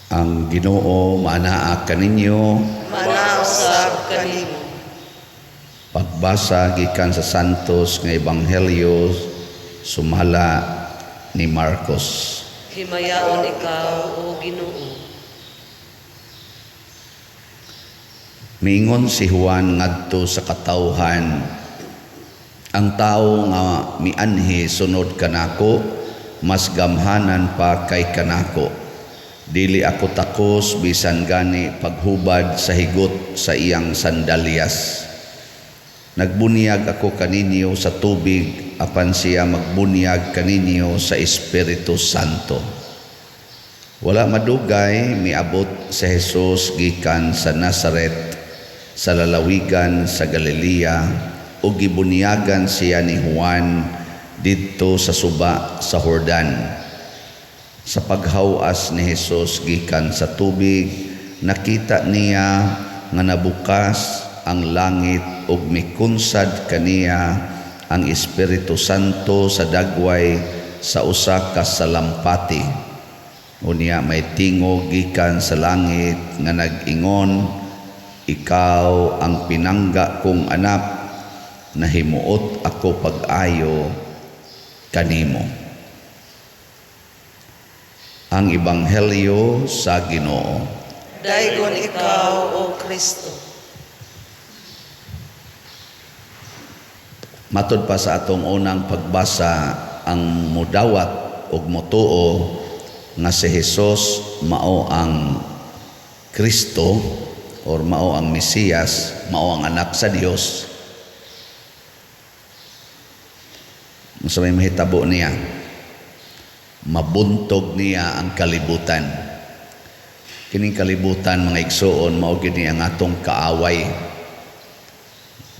Ang Ginoo manaa kaninyo. Manausab kanimo. Pagbasa gikan sa Santos nga Ebanghelyo sumala ni Marcos. Himayaon ikaw, O Ginoo. Miingon si Juan ngadto sa katawhan, ang tao nga mianhi sunod kanako, mas gamhanan pa kay kanako. Dili ako takos bisan gani paghubad sa higot sa iyang sandalyas. Nagbunyag ako kaninyo sa tubig, apan siya magbunyag kaninyo sa Espiritu Santo. Wala madugay miabot si Jesus gikan sa Nazaret, sa lalawigan sa Galilea, ug gibunyagan siya ni Juan didto sa suba sa Jordan. Sa paghawas ni Jesus gikan sa tubig, nakita niya nga nabukas ang langit ug mikunsad kaniya ang Espiritu Santo sa dagway sa usa ka salampati. Unya may tingog gikan sa langit nga nag-ingon, ikaw ang pinangga kong anak, nahimuot ako pag-ayo kanimo. Ang Ebanghelyo sa Ginoo. Daygon ikaw, O Kristo. Matod pa sa atong unang pagbasa, ang mudawat ug motuo nga si Jesus mao ang Kristo or mao ang Mesiyas, mao ang anak sa Dios. Unsa may mahitabo niya? Mabuntog niya ang kalibutan. Kining kalibutan mga igsoon mao gid ang atong kaaway.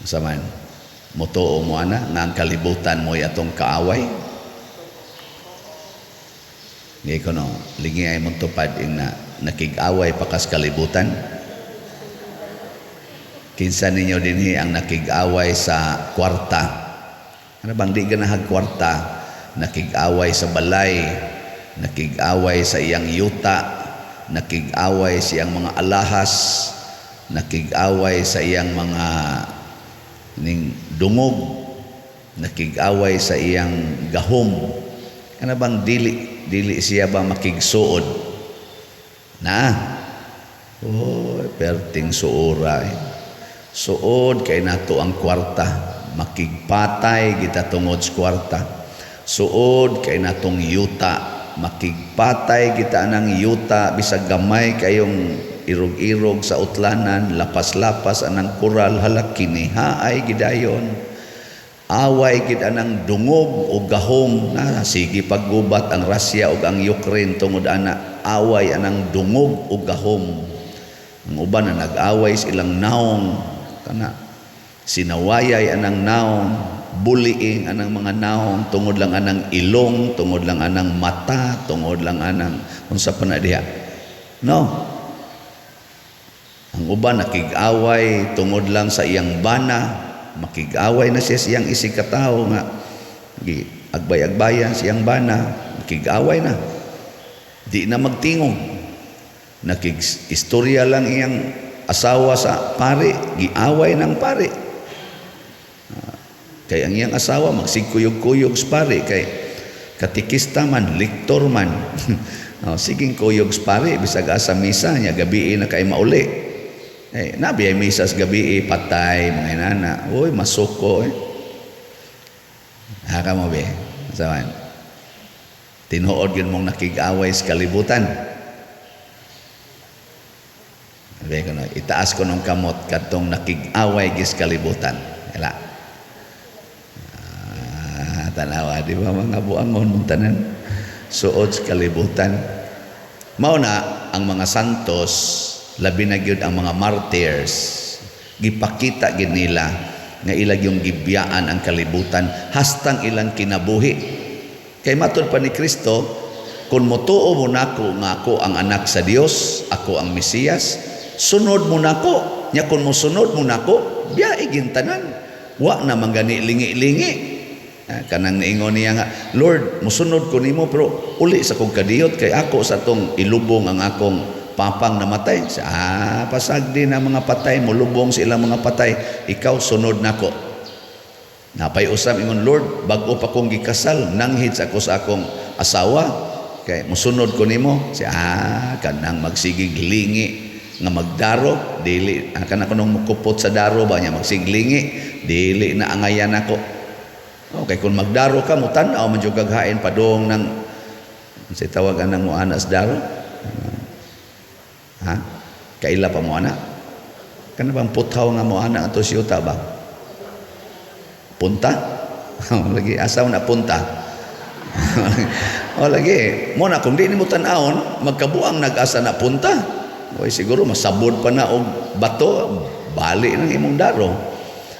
Saman motuo mo ana nga ang kalibutan mo'y atong kaaway. Ngay kono lingi ay mong tupad na nakig-away pakas kalibutan. Kinsa ninyo dinhi ang nakig-away sa kwarta? Ano bang di ganahag kwarta? Nakig-away sa balay, nakig-away sa iyang yuta, nakig-away sa iyang mga alahas, nakig-away sa iyang mga dungog, nakig-away sa iyang gahom. Ano bang dili siya ba makigsuod? Perting suora. Suod kay nato ang kwarta, makigpatay kita tungod sa kwarta. Suod kay natong yuta, makigpatay kita anang yuta bisag gamay kayong irog-irog sa utlanan, lapas-lapas anang kural halak kini haay gidayon. Away gid anang dungog o gahom na sige paggubat ang Russia ug ang Ukraine tungod ana away anang dungog o gahom. Ang uban na nag-away silang naong kana sinawayay anang naong, bullying anang mga naong tungod lang anang ilong, tungod lang anang mata, tungod lang anang unsa pa na diha. No. Ang uban nakig-away tungod lang sa iyang bana, makig-away na siya siyang isig katawo nga agbay-agbayan siyang bana, makig-away na. Di na magtingog. Nakig-istorya lang iyang asawa sa pare, giaway ng pare. Kay ang iyang asawa magsigkuyog-kuyog sa pare, kay katikista man, lektor man. Siging kuyog sa pare, bisag asa misa niya, gabi na kay mauli. Nabi ay misa sa gabi, patay, mga inana. Uy, masuko. Haka mo be, saman. Tinuod yun mong nakig-away sa kalibutan. Sabi ko na, itaas ko ng kamot katong nakig-away gis kalibutan. Kala. Tanawa, di ba mga buangon mong tanan? Suod sa kalibutan. Mauna, ang mga santos, labi na gyud ang mga martyrs, gipakita gid nila nga ilag yung gibiyaan ang kalibutan hastang ilang kinabuhi. Kay matud pa ni Kristo, kung motuo mo nako nga ako ang anak sa Dios, ako ang Mesiyas, sunod mo nako. Nya kung mo sunod mo nako, biya igintanan. Wa na mangani lingi-lingi. Kanang niingon niya nga, Lord, musunod ko nimo pero uli sa kong kadiyot kay ako sa tong ilubong ang akong papang namatay. Pasagdi na mga patay, mulubong sa ilang mga patay, ikaw sunod nako. Napay usab ingon, Lord, bago pa kong gikasal, nanghid sa ako sa akong asawa, kay musunod ko nimo. Kanang magsigig lingi nga magdaro, dili kana kunong mukupot sa daro ba niya magsiglingi, dili na angayan ako. Okay, kung magdaro ka mo tan-aw man jud gaghain padung ng si tawagan ng mo anas daro. Kaila pa mo ana? Kana bang puthaw nga mo ana ato siyuta ba? Punta? Lagi asaw na punta. Lagi mo na kung di nimo tan-awon magkabuang nag-asa na punta. Oy siguro masabod pa na og bato, bali nang imong daro.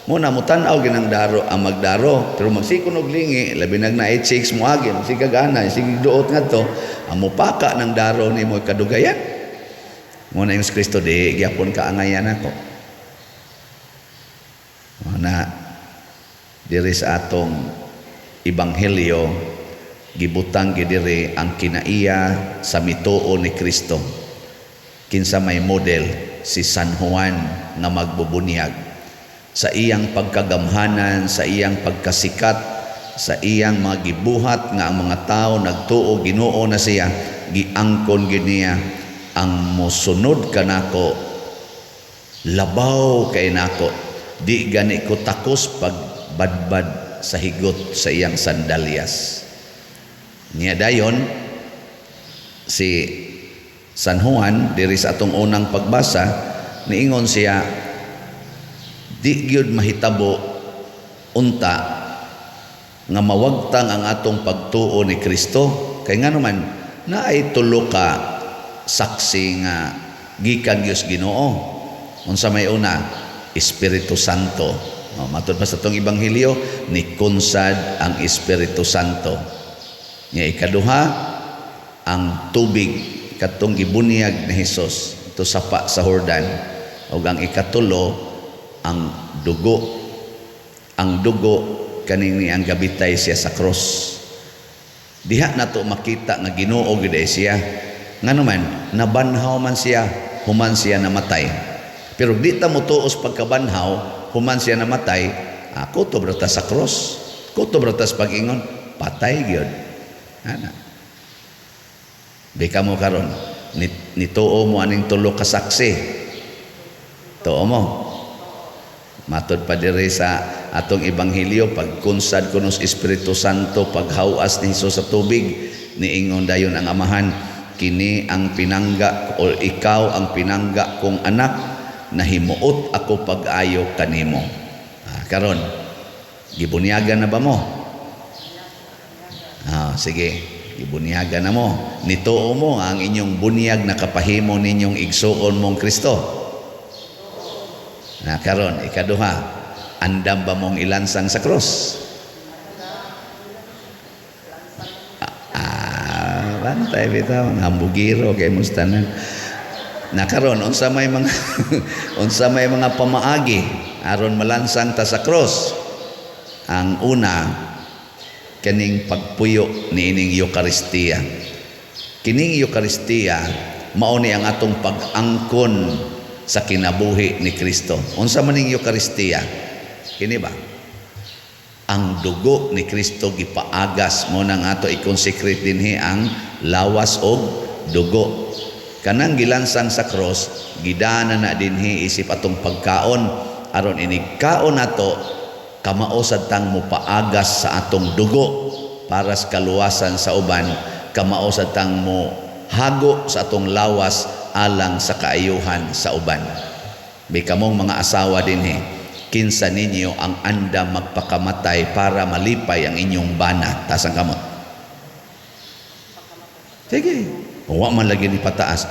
Muna mo tan-aw ginang daro ang magdaro, pero magsikon og lingi, labi nag na 86 mo agi, sigagana, sige duot ngadto, ang mupaka ng daro nimo kadugayan. Muna yung Kristo di gyapon ka angayan ako. Muna diri sa atong ebanghelyo gibutang gidiri ang kinaiya sa mituo ni Kristo. Kinsa may model si San Juan nga magbubunyag sa iyang pagkagamhanan, sa iyang pagkasikat, sa iyang mga gibuhat nga ang mga tao nagtuo Ginoo na siya, giangkon gid niya ang mosunod kanako labaw kay nako, di gani ko takos pagbadbad sa higot sa iyang sandalyas. Niya dayon si San Juan diri sa atong unang pagbasa niingon siya, di gyud mahitabo unta nga mawagtang ang atong pagtuo ni Kristo, kay nga naman naay tulo ka saksi nga gikan Dios Ginoo. Unsa may una? Espiritu Santo. Matud pa sa atong ebanghelyo, ni kunsad ang Espiritu Santo. Nya ikaduha, ang tubig katong gibunyag ni Hesus ito sapa sa Jordan, ug ang ikatulo ang dugo. Ang dugo kanini ang gabitay siya sa cross. Diha nato makita nga Ginoo gid siya. Ngano man nabanhaw man siya, human siya namatay. Pero di ta mo tuos pagkabanhaw, human siya namatay, ako to brata sa cross. Kuto brata sa pag-ingon, patay gyud. Ana. Bika mo karon nituo mo aning tulo ka saksi. Tuo mo. Matod pa diri sa atong ebanghelyo, pagkunsad kunos Espiritu Santo, paghawas ni Hesus sa tubig, niingon dayon ang amahan, kini ang pinangga o ikaw ang pinangga kong anak, nahimuot ako pag-ayo kanimo. Karon gibunyagan na ba mo? Sige. Ibunyagan na mo. Nituo mo ang inyong bunyag na kapahimo ninyong igsuon mong Kristo. Karon ikaduha, andam ba mong ilansang sa cross? Bantay bitaw, hambugiro kay mustanan. Karon unsa may mga unsa may mga pamaagi aron malansang ta sa cross? Ang una, kaning pagpuyo ni ining Eucharistia. Kining Eucharistia mao ni ang atong pag-angkon sa kinabuhi ni Kristo. Unsa man ning Eucharistia? Kini ba? Ang dugo ni Kristo gipaagas mo nang ato i-consecrate dinhi ang lawas og dugo. Kanang gilansang sa cross, gidana na dinhi isip atong pagkaon aron inigkaon nato kamao sad tang mo paagas sa atong dugo para sa kaluwasan sa uban, kamao sad tang mo hago sa atong lawas alang sa kaayuhan sa uban. Bikamong mga asawa dinhi, kinsa ninyo ang andam magpakamatay para malipay ang inyong bana. Taas ang kamot. Sige, wa man lagi ni pataas.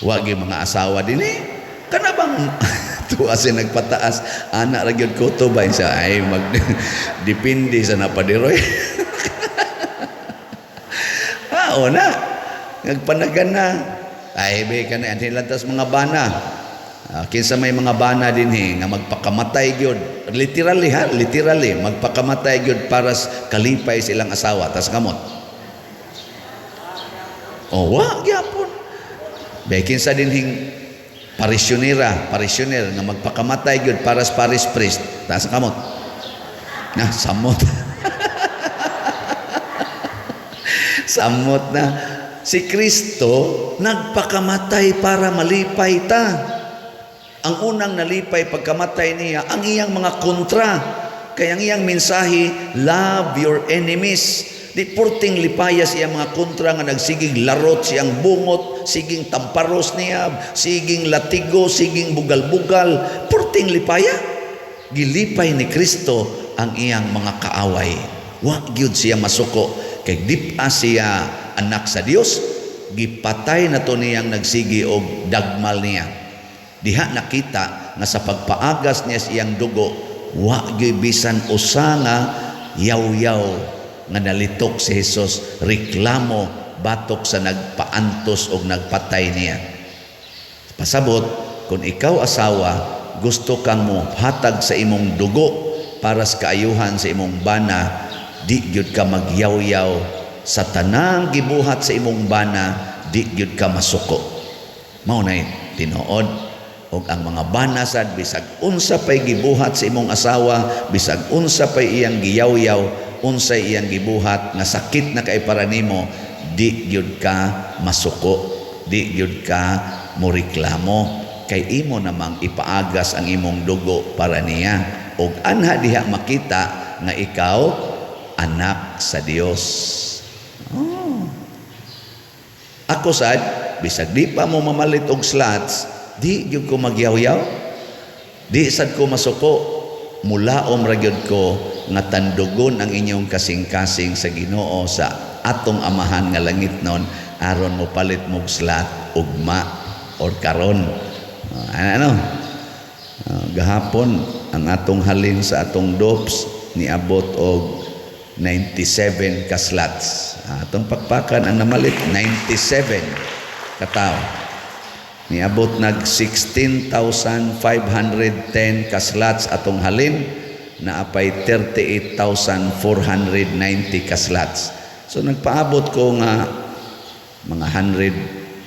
Wagi mga asawa dinhi, kana bang tuwa siya nagpataas, anak ra gyud ko to ba siya ay mag dipindi sa napadiroy. Na nagpanagan na ay be kana anhin lantas mga bana. Kinsa may mga bana dinhi nga magpakamatay gyud, literally magpakamatay gyud para kalipay silang asawa. Tas kamot wa gyapon Bekin sa dinhing parisyoner nga magpakamatay gyud para sa parish priest. Taas ang kamot. Na samot. Samot na. Si Kristo nagpakamatay para malipay ta. Ang unang nalipay pagkamatay niya, ang iyang mga kontra. Kaya ang iyang mensahe, love your enemies. Di purting lipaya siyang mga kontra nga nagsiging larot siyang bungot, siging tamparos niya, siging latigo, siging bugal-bugal. Purting lipaya. Gilipay ni Kristo ang iyang mga kaaway. Wa gyud siya masuko. Kay dipa siya anak sa Dios, gipatay na to niyang nagsigi og dagmal niya. Diha nakita nga sa pagpaagas niya siyang dugo, wa gyud bisan usa nga yaw-yaw nga nalitok si Jesus, reklamo batok sa nagpaantos o nagpatay niya. Pasabot, kung ikaw asawa, gusto kang mo hatag sa imong dugo para sa kaayuhan sa imong bana, di gyud ka magyaw-yaw sa tanang gibuhat sa imong bana, di gyud ka masuko. Mao nay tinuod og ang mga bana sad bisag unsa pay gibuhat sa imong asawa, bisag unsa pay iyang giyaw-yaw, unsay iyang gibuhat nga sakit na kay para nimo, di gyud ka masuko, di gyud ka moreklamo, kay imo namang ipaagas ang imong dugo para niya, og anha diha makita nga ikaw anak sa Dios. Ako sad bisag di pa mo mamalit og slots, di gyud ko magyaw-yaw, di sad ko masuko, mulaom ra gyud ko nga tandugon ang inyong kasing-kasing sa Ginoo sa atong amahan nga langit non, aron mo palit mo slat ugma or karon. Gahapon ang atong halin sa atong DOPS niabot og 97 ka slots. Atong pakpakan ang namalit 97 katao. Niabot nag 16,510 ka slots atong halin, na apay 38,490 ka slots. So nagpaabot ko nga mga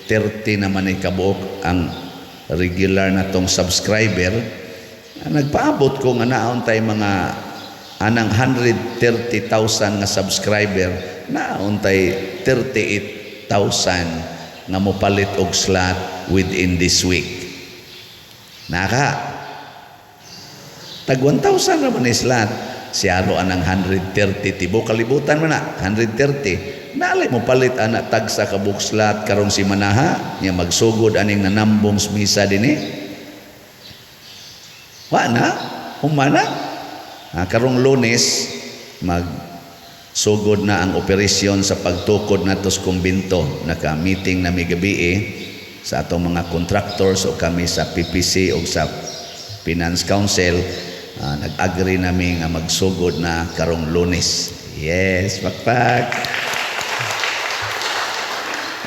130 naman ay kabuok ang regular na tong subscriber. Nagpaabot ko nga naon tay mga anang 130,000 nga subscriber, naon tay 38,000 nga mopalit og slot within this week. Tag 1,000 naman ni slot, siyaro anang 130, tibo kalibutan man na, 130. Nalay mo palit anak tag sa kabuk slot karong si Manaha, niya magsugod aning nanambong misa din eh. Wa na, humana. Karong Lunes, magsugod na ang operasyon sa pagtukod nato sa kumbinto. Naka-meeting na may gabi sa atong mga contractors o kami sa PPC o sa Finance Council. Nag-agree namin nga magsugod na karong Lunes. Yes, pakpak.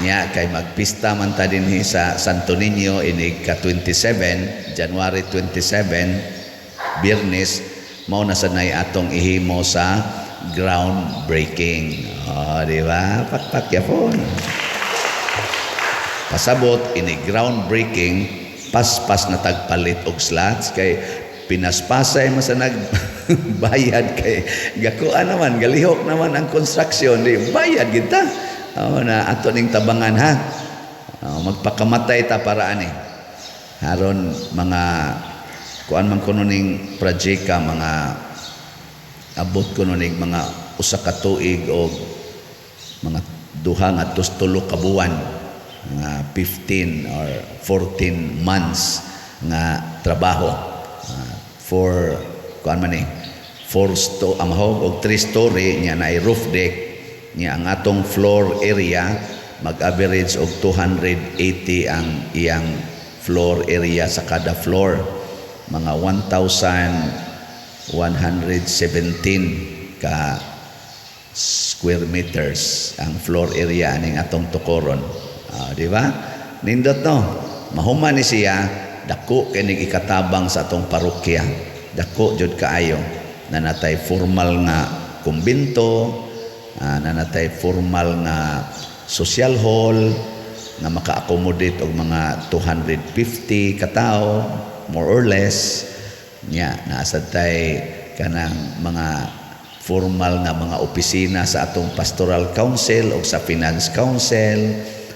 Nya kay magpista man ta dinhi sa Santo Niño inig ka 27, January 27, Biyernes, mao na sanay atong ihimo sa groundbreaking. Di ba? Pakpak yapon. Pasabot ini groundbreaking, paspas na tagpalit og slots kay pinaspasay masa nagbayad kay gakuan naman, galihok naman ang construction, di bayad kita. Na ato ning tabangan ha. Magpakamatay ta para ani. Haron mga kuan man kuno ning project ka, mga abot kuno ning mga usa ka tuig o mga duha nga tulo ka buwan, nga 15 or 14 months nga trabaho. For kuan man ni 4 og 3 story niya na roof deck niya. Ang atong floor area mag-average og 280 ang iyang floor area sa kada floor, mga 1,117 ka square meters ang floor area aning atong tukoron. Di ba? Nindot no, mahuman ni siya, dako kay ikatabang sa atong parokya, dako jud kaayo, na natay formal nga kumbinto, nanatay formal nga social hall, nga maka-accommodate og mga 250 ka tawo more or less nya naasad tay kanang mga formal nga mga opisina sa atong pastoral council o sa finance council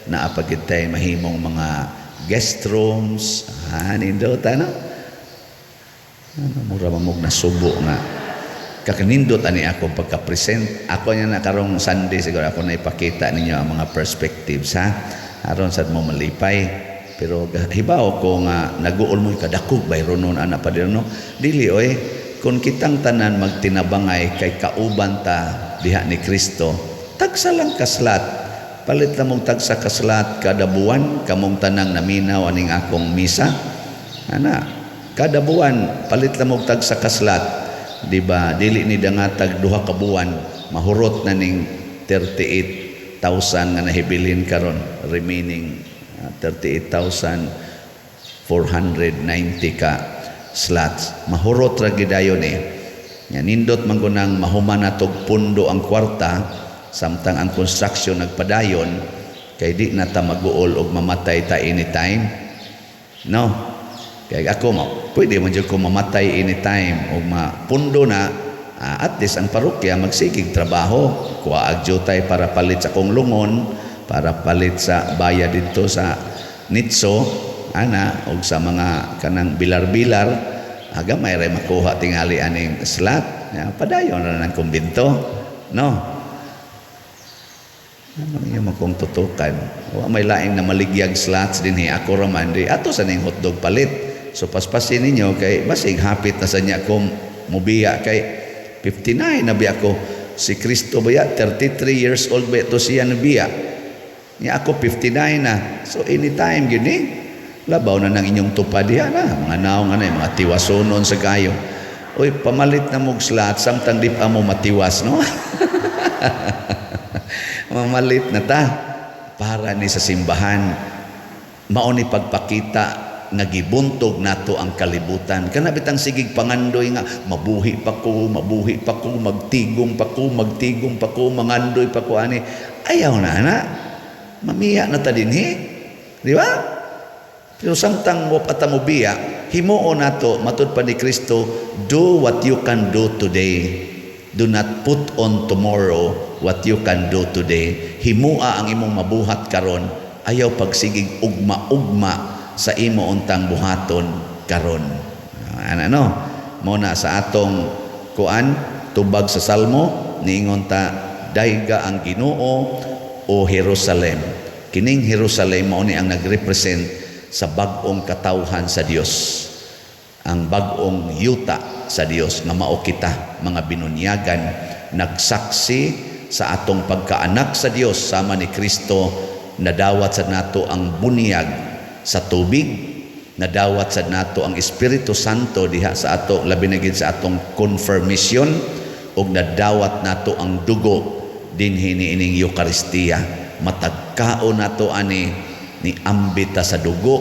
na apagid tay mahimong mga guest rooms nindot ano mura mamog na subo nga kakanindot ani ako pagka-present ako nya na karong Sunday siguro ako na ipakita ninyo ang mga perspectives aron sad mo malipay pero hibaw ko nga naguol mo kadakog bayro nun ana pa no dili oy kung kitang tanan magtinabangay kay kauban ta diha ni Kristo tagsa lang kaslat palit lang mong tagsa kaslat kada buwan kamong tanang naminaw aning akong misa ana kada buwan palit lang mong tagsa kaslat di ba dili ni dangatag duha ka buwan mahurot na ning 38,000 nga nahibilin karon remaining 38,490 ka slots mahurot ra gidayon nya nindot man gunang mahuman natog pundo ang kwarta samtang ang construction nagpadayon kay di na ta maguol og mamatay ta anytime no kay ako mo pwede man jud ko mamatay anytime og mapundo na at least ang parokya magsigig trabaho kuha agyutay para palit sa kong lungon para palit sa bayad dito sa nitso ana og sa mga kanang bilar-bilar aga may ray makuha tingali aning slot padayon na ng kumbento no ano niya makong tutukan wa may laing na maligyag slots dinhi ako ra man di ato sa ning hotdog palit so paspasin ninyo kay basig hapit na sa niya ko mubiya kay 59 na biya ko si Kristo baya 33 years old ba ito siya nabiya niya ako 59 na so anytime gini labaw na ng inyong tupad diha na mga naong mga tiwasonon sa kayo oy pamalit na mong slot samtang di pa mo matiwas no mamalit na ta para ni sa simbahan mao ni pagpakita nagibuntog nato ang kalibutan kana bitang sigig pangandoy nga mabuhi pa ko magtigong pa ko mangandoy pa ko ani ayaw na mamiya na ta dinhi di ba pero samtang mo patamubiya himuon nato matud pa ni Kristo do what you can do today do not put on tomorrow what you can do today himua ang imong mabuhat karon ayaw pagsigig ugma-ugma sa imo untang buhaton karon ano mo na sa atong kuan tubag sa salmo niingon ta dayga ang Ginoo o Jerusalem kining Jerusalem mao ni ang nagrepresent sa bag-ong katawhan sa Dios ang bag-ong yuta sa Dios nga mao kita mga binunyagan nagsaksi sa atong pagkaanak sa Dios sama ni Kristo nadawat sa nato ang bunyag sa tubig nadawat sa nato ang Espiritu Santo diha sa ato labi na gid sa atong confirmation ug nadawat nato ang dugo dinhi ining Eucharistia matagkaon nato ani ni ambita sa dugo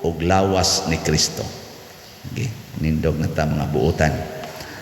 ug lawas ni Kristo okay nindog na ta mga buotan